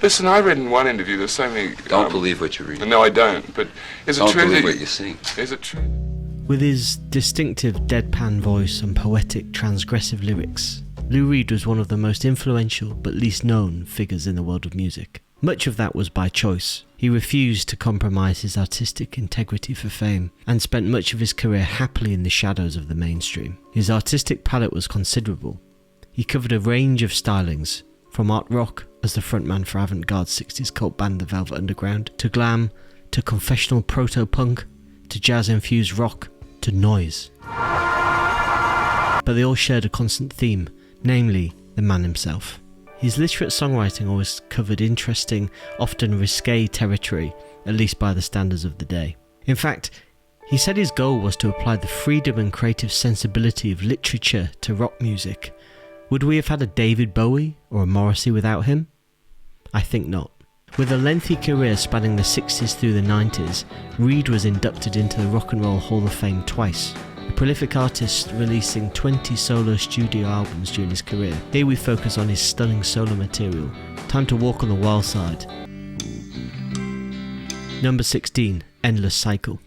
Listen, I read in one interview, there's so many... Don't believe what you read. No, I don't, but is it Don't true believe that... what you see. Is it true? With his distinctive deadpan voice and poetic transgressive lyrics, Lou Reed was one of the most influential but least known figures in the world of music. Much of that was by choice. He refused to compromise his artistic integrity for fame, and spent much of his career happily in the shadows of the mainstream. His artistic palette was considerable. He covered a range of stylings, from art rock as the frontman for avant-garde 60s cult band The Velvet Underground, to glam, to confessional proto-punk, to jazz-infused rock, to noise. But they all shared a constant theme, namely the man himself. His literate songwriting always covered interesting, often risque territory, at least by the standards of the day. In fact, he said his goal was to apply the freedom and creative sensibility of literature to rock music. Would we have had a David Bowie or a Morrissey without him? I think not. With a lengthy career spanning the 60s through the 90s, Reed was inducted into the Rock and Roll Hall of Fame twice. A prolific artist releasing 20 solo studio albums during his career. Here we focus on his stunning solo material, Time to Walk on the Wild Side. Number 16, Endless Cycle.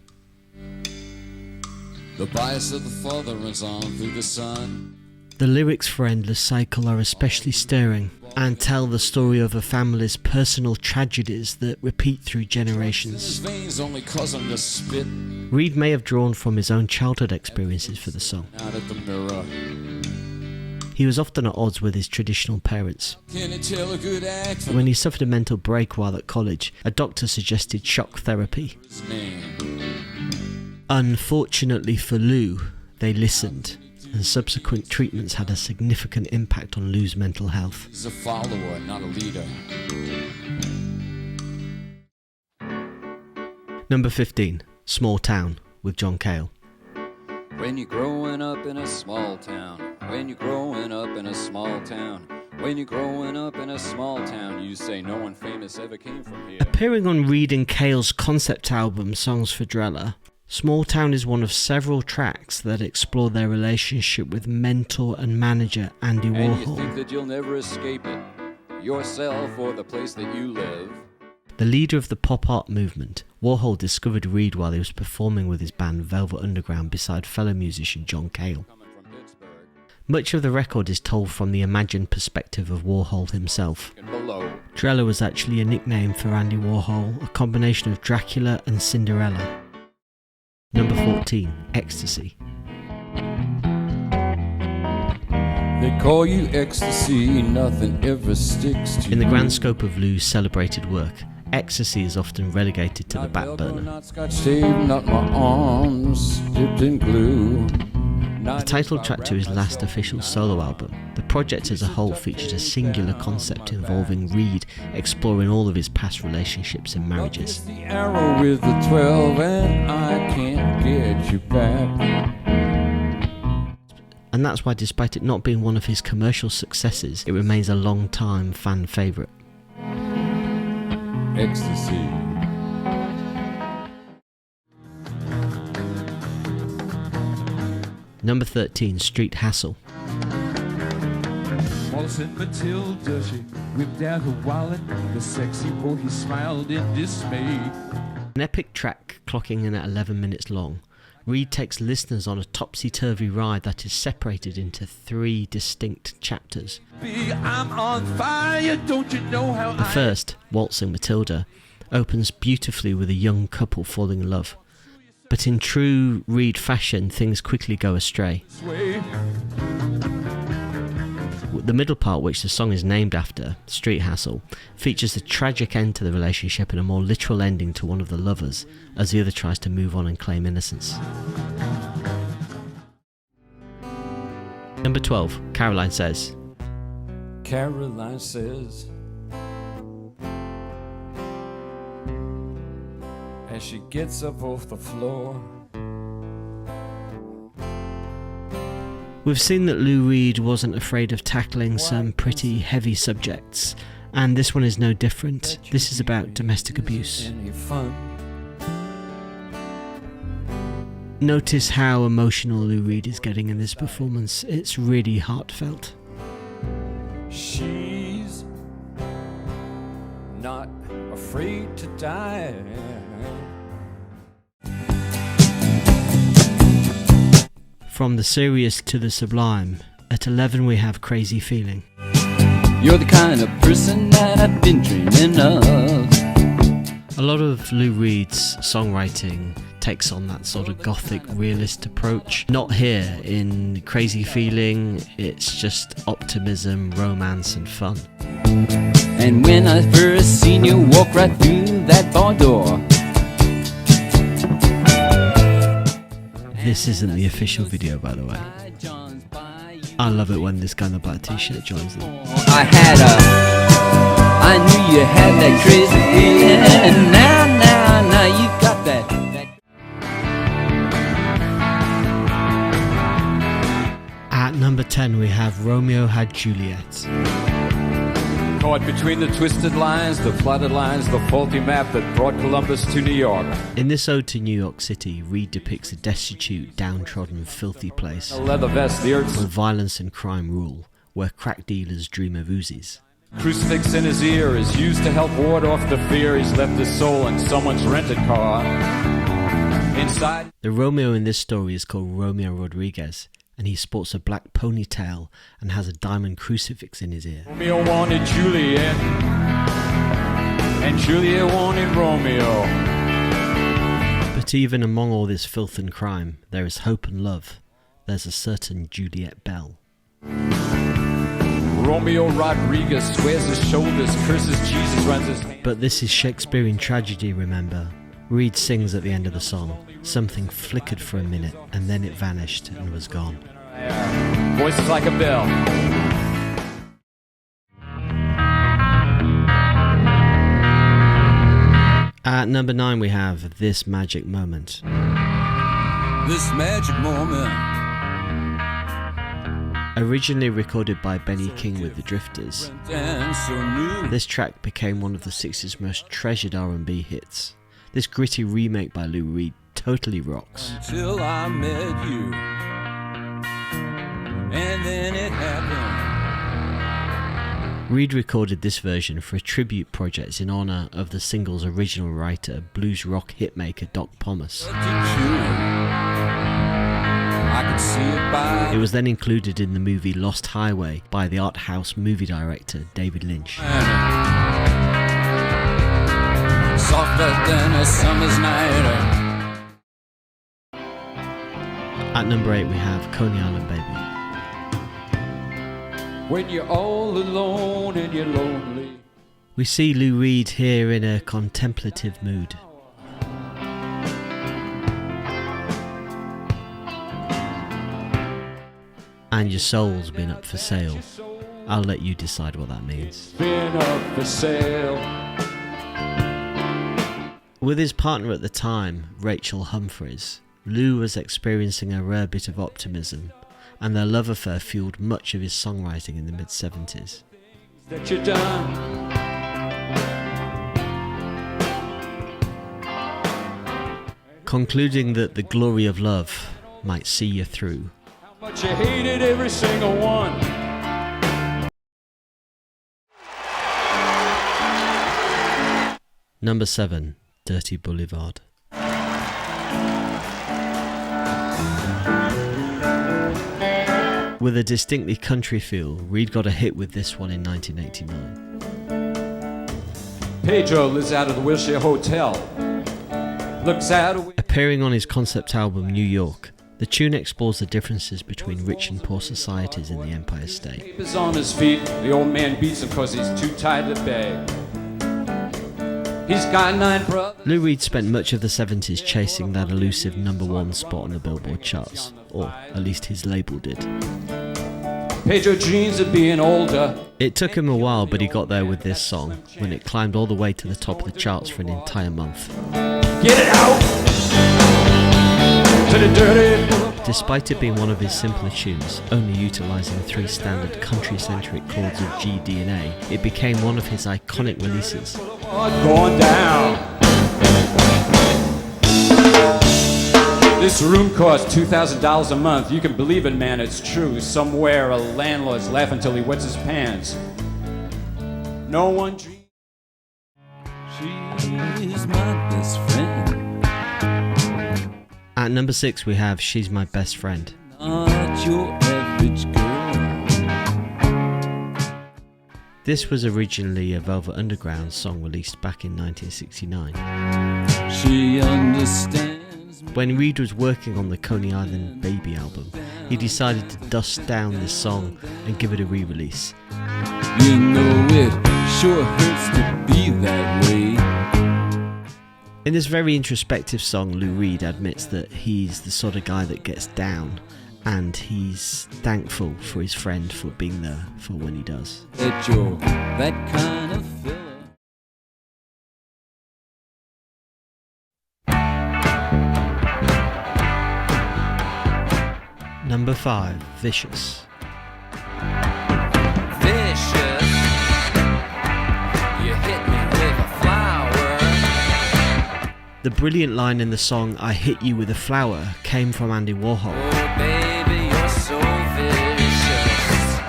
The bias of the father runs on through the sun. The lyrics for Endless Cycle are especially stirring and tell the story of a family's personal tragedies that repeat through generations. Reed may have drawn from his own childhood experiences for the song. He was often at odds with his traditional parents. When he suffered a mental break while at college, a doctor suggested shock therapy. Unfortunately for Lou, they listened, and subsequent treatments had a significant impact on Lou's mental health. He's a follower, not a leader. Number 15, Small Town, with John Cale. When you're growing up in a small town, when you're growing up in a small town, when you're growing up in a small town, you say no one famous ever came from here. Appearing on Reed and Cale's concept album, Songs for Drella, Small Town is one of several tracks that explore their relationship with mentor and manager Andy Warhol. And you think that you'll never escape it, yourself or the place that you live. The leader of the pop art movement, Warhol discovered Reed while he was performing with his band Velvet Underground beside fellow musician John Cale. Much of the record is told from the imagined perspective of Warhol himself. Drella was actually a nickname for Andy Warhol, a combination of Dracula and Cinderella. Number 14, Ecstasy. They call you ecstasy, nothing ever sticks to you. In the grand scope of Lou's celebrated work, Ecstasy is often relegated to the back burner. Not scotch tape, not my arms dipped in glue. The title track to his last official solo album, the project as a whole featured a singular concept involving Reed exploring all of his past relationships and marriages. The arrow with the 12 and I can't get you back. And that's why, despite it not being one of his commercial successes, it remains a long-time fan favourite. Ecstasy. Number 13, Street Hassle. Wallace and Matilda, she whipped out her wallet. The sexy boy, he smiled in dismay. An epic track clocking in at 11 minutes long, Reed takes listeners on a topsy-turvy ride that is separated into 3 distinct chapters. I'm on fire, don't you know how The first, Waltzing Matilda, opens beautifully with a young couple falling in love. But in true Reed fashion, things quickly go astray. The middle part, which the song is named after, Street Hassle, features a tragic end to the relationship and a more literal ending to one of the lovers, as the other tries to move on and claim innocence. Number 12, Caroline Says. Caroline says, as she gets up off the floor. We've seen that Lou Reed wasn't afraid of tackling some pretty heavy subjects, and this one is no different. This is about domestic abuse. Notice how emotional Lou Reed is getting in this performance. It's really heartfelt. She's not afraid to die. From the serious to the sublime, at 11 we have Crazy Feeling. You're the kind of person that I've been dreaming of. A lot of Lou Reed's songwriting takes on that sort of gothic realist approach. Not here. In Crazy Feeling, it's just optimism, romance and fun. And when I first seen you walk right through that barn door. This isn't the official video, by the way. I love it when this guy in the black t-shirt joins them. I knew you had that crazy feeling, and now you got that. At number 10 we have Romeo Had Juliet. Caught between the twisted lines, the flooded lines, the faulty map that brought Columbus to New York. In this ode to New York City, Reed depicts a destitute, downtrodden, filthy place A leather vest, the earth's where violence and crime rule, where crack dealers dream of Uzis. crucifix in his ear is used to help ward off the fear he's left his soul in someone's rented car. Inside, The Romeo in this story is called Romeo Rodriguez, and he sports a black ponytail and has a diamond crucifix in his ear. Romeo wanted Juliet, and Juliet wanted Romeo. But even among all this filth and crime, there is hope and love. There's a certain Juliet Bell. Romeo Rodriguez squares his shoulders, curses Jesus, runs his hand. But this is Shakespearean tragedy, remember. Reed sings at the end of the song, something flickered for a minute and then it vanished and was gone. Voices like a bell. At number 9 we have This Magic Moment. This magic moment. Originally recorded by Benny King with the Drifters, And so new. this track became one of the 60s most treasured R&B hits. This gritty remake by Lou Reed totally rocks. Until I met you, and then it happened. Reed recorded this version for a tribute project in honour of the single's original writer, blues rock hitmaker Doc Pomus. I could see it by It was then included in the movie Lost Highway by the art house movie director David Lynch. softer than a summer's night. At number 8 we have Coney Island Baby. When you're all alone and you're lonely. We see Lou Reed here in a contemplative mood. And your soul's been up for sale. I'll let you decide what that means. Been up for sale. With his partner at the time, Rachel Humphries, Lou was experiencing a rare bit of optimism, and their love affair fueled much of his songwriting in the mid-70s. That you're done. Concluding that the glory of love might see you through. How much you hated every single one. Number 7, Dirty Boulevard. With a distinctly country feel, Reed got a hit with this one in 1989. Pedro lives out of the Wilshire Hotel. Looks out a Appearing on his concept album New York, the tune explores the differences between rich and poor societies in the Empire State. papers on his feet. The old man beats him cause he's too tired to beg. He's got 9 brothers. Lou Reed spent much of the 70s chasing that elusive number 1 spot on the Billboard charts, or at least his label did. Pedro dreams of being older. It took him a while, but he got there with this song, when it climbed all the way to the top of the charts for an entire month. Get it out to the dirty boulevard. Despite it being one of his simpler tunes, only utilising 3 standard country-centric chords of G, D and A, it became one of his iconic releases. Going down. This room costs $2,000 a month. You can believe it, man, it's true. Somewhere a landlord's laughing till he wets his pants. No one dreams. She's my best friend. At number 6 we have She's My Best Friend. Not your average girl. This was originally a Velvet Underground song released back in 1969. She understands me. When Reed was working on the Coney Island Baby album, he decided to dust down this song and give it a re-release. You know it sure hurts to be that way. In this very introspective song, Lou Reed admits that he's the sort of guy that gets down, and he's thankful for his friend for being there for when he does. That you're that kind of fella. Number 5, Vicious. Vicious, you hit me with a flower. The brilliant line in the song I Hit You With a Flower came from Andy Warhol. Oh baby, you're so vicious.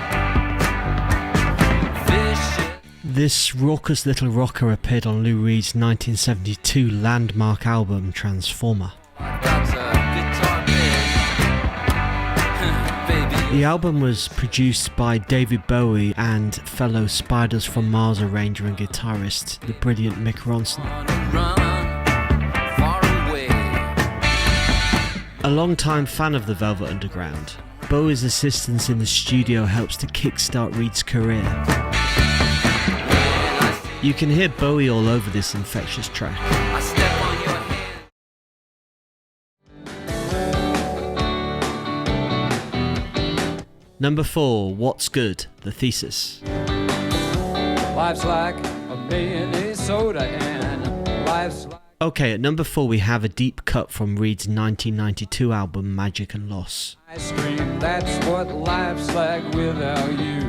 Vicious. This raucous little rocker appeared on Lou Reed's 1972 landmark album Transformer. That's a guitar pick. Baby, The album was produced by David Bowie and fellow Spiders from Mars arranger and guitarist, the brilliant Mick Ronson. on a run, far away. A long-time fan of the Velvet Underground, Bowie's assistance in the studio helps to kickstart Reed's career. You can hear Bowie all over this infectious track. I step on your hand. Number 4, What's Good? The Thesis. Life's like a mayonnaise soda and life's like Okay, at number 4 we have a deep cut from Reed's 1992 album Magic and Loss. ice cream. That's what life's like without you.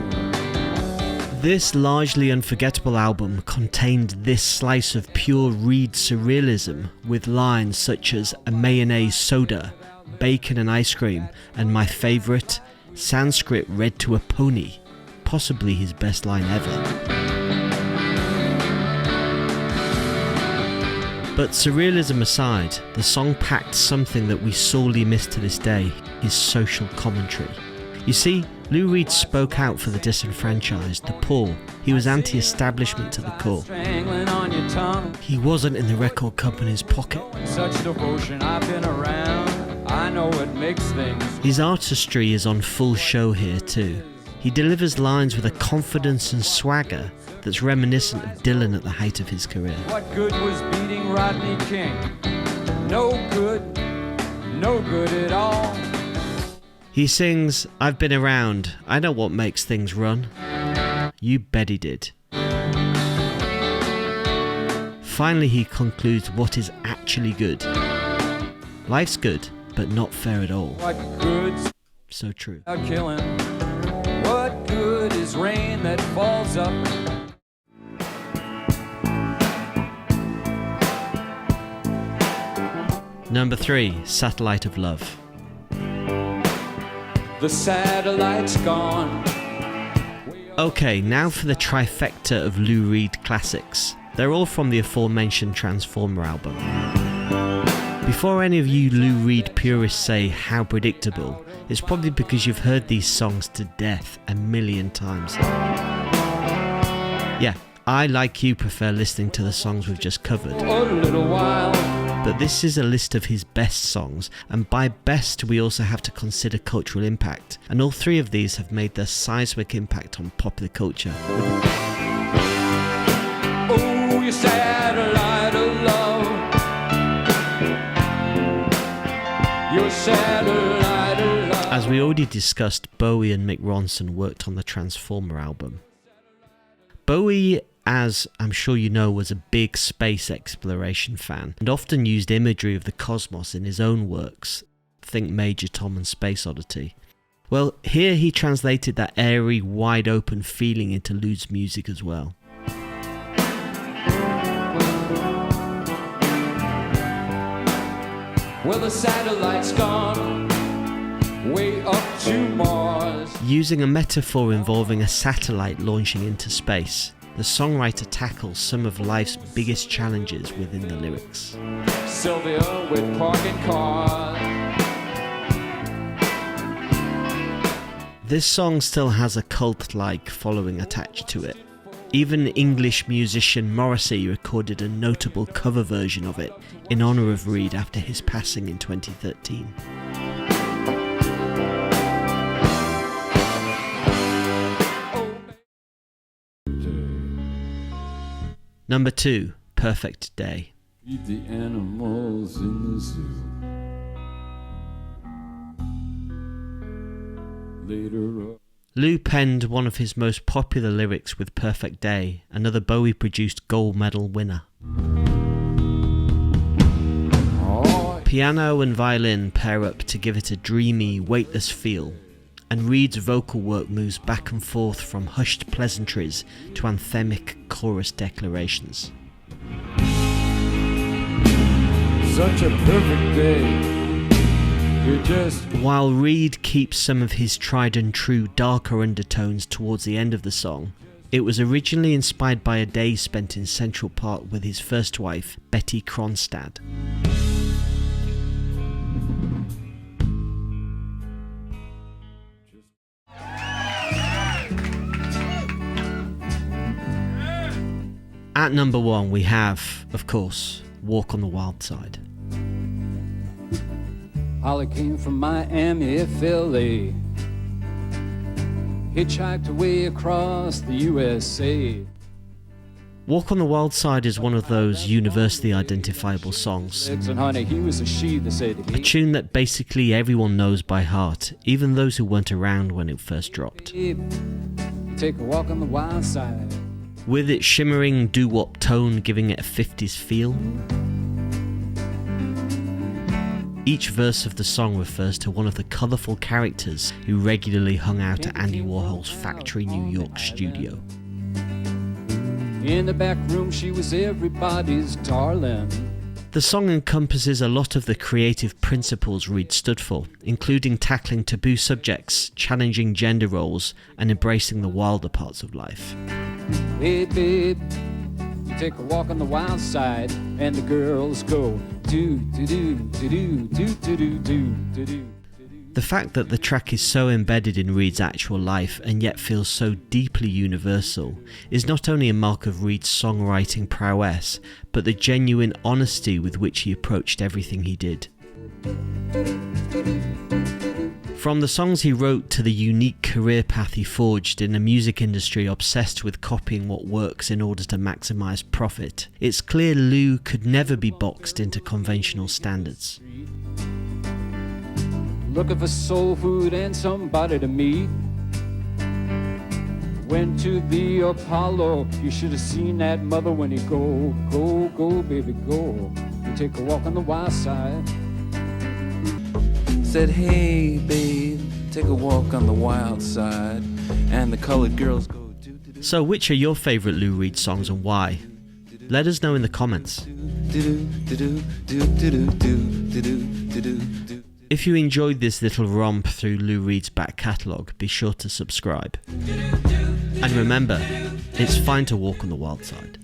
This largely unforgettable album contained this slice of pure Reed surrealism with lines such as a mayonnaise soda, bacon and ice cream, and my favourite, Sanskrit read to a pony, possibly his best line ever. But surrealism aside, the song packed something that we sorely miss to this day, his social commentary. You see, Lou Reed spoke out for the disenfranchised, the poor. He was anti-establishment to the core. Strangling on your tongue. He wasn't in the record company's pocket. Such devotion, I've been around. I know it makes things. His artistry is on full show here too. He delivers lines with a confidence and swagger that's reminiscent of Dylan at the height of his career. What good was beating Rodney King? No good at all. He sings, I've been around, I know what makes things run. You bet he did. Finally he concludes what is actually good. Life's good, but not fair at all. What good's So true. a killing? What good is rain that falls up? Number 3, Satellite of Love. The satellite's gone. Okay, now for the trifecta of Lou Reed classics. They're all from the aforementioned Transformer album. Before any of you Lou Reed purists say how predictable, it's probably because you've heard these songs to death a million times. Yeah, I, like you, prefer listening to the songs we've just covered. A little while. But this is a list of his best songs, and by best we also have to consider cultural impact, and all 3 of these have made their seismic impact on popular culture. Oh, you satellite of love. Your satellite of love. As we already discussed, Bowie and Mick Ronson worked on the Transformer album. Bowie, as I'm sure you know, was a big space exploration fan and often used imagery of the cosmos in his own works. Think Major Tom and Space Oddity. Well, here he translated that airy, wide open feeling into Lou's music as well. Well, the satellite's gone way up to Mars. Using a metaphor involving a satellite launching into space, the songwriter tackles some of life's biggest challenges within the lyrics. Sylvia with parking cars. This song still has a cult-like following attached to it. Even English musician Morrissey recorded a notable cover version of it in honour of Reed after his passing in 2013. Number 2, Perfect Day. Feed the animals in the zoo. Later up. Lou penned one of his most popular lyrics with Perfect Day, another Bowie-produced gold medal winner. Piano and violin pair up to give it a dreamy, weightless feel, and Reed's vocal work moves back and forth from hushed pleasantries to anthemic chorus declarations. Such a perfect day. You're just... While Reed keeps some of his tried and true darker undertones towards the end of the song, it was originally inspired by a day spent in Central Park with his first wife, Betty Kronstad. At number 1 we have, of course, Walk on the Wild Side. Holly came from Miami, Philly, hitchhiked away across the USA. Walk on the Wild Side is one of those universally identifiable songs. And honey, he was a she that said A tune that basically everyone knows by heart, even those who weren't around when it first dropped. Take a walk on the wild side. With its shimmering doo-wop tone giving it a 50s feel. Each verse of the song refers to one of the colourful characters who regularly hung out at Andy Warhol's Factory New York studio. In the back room she was everybody's darling. The song encompasses a lot of the creative principles Reed stood for, including tackling taboo subjects, challenging gender roles, and embracing the wilder parts of life. Hey babe, you take a walk on the wild side, and the girls go do do do do do do do do do do. The fact that the track is so embedded in Reed's actual life and yet feels so deeply universal is not only a mark of Reed's songwriting prowess, but the genuine honesty with which he approached everything he did. From the songs he wrote to the unique career path he forged in a music industry obsessed with copying what works in order to maximise profit, it's clear Lou could never be boxed into conventional standards. Looking for soul food and somebody to meet. Went to the Apollo. You should have seen that mother when he go, go, go, baby, go. You take a walk on the wild side. Said, hey, babe, take a walk on the wild side. And the colored girls go do do do. So which are your favourite Lou Reed songs and why? Let us know in the comments. If you enjoyed this little romp through Lou Reed's back catalogue, be sure to subscribe. And remember, it's fine to walk on the wild side.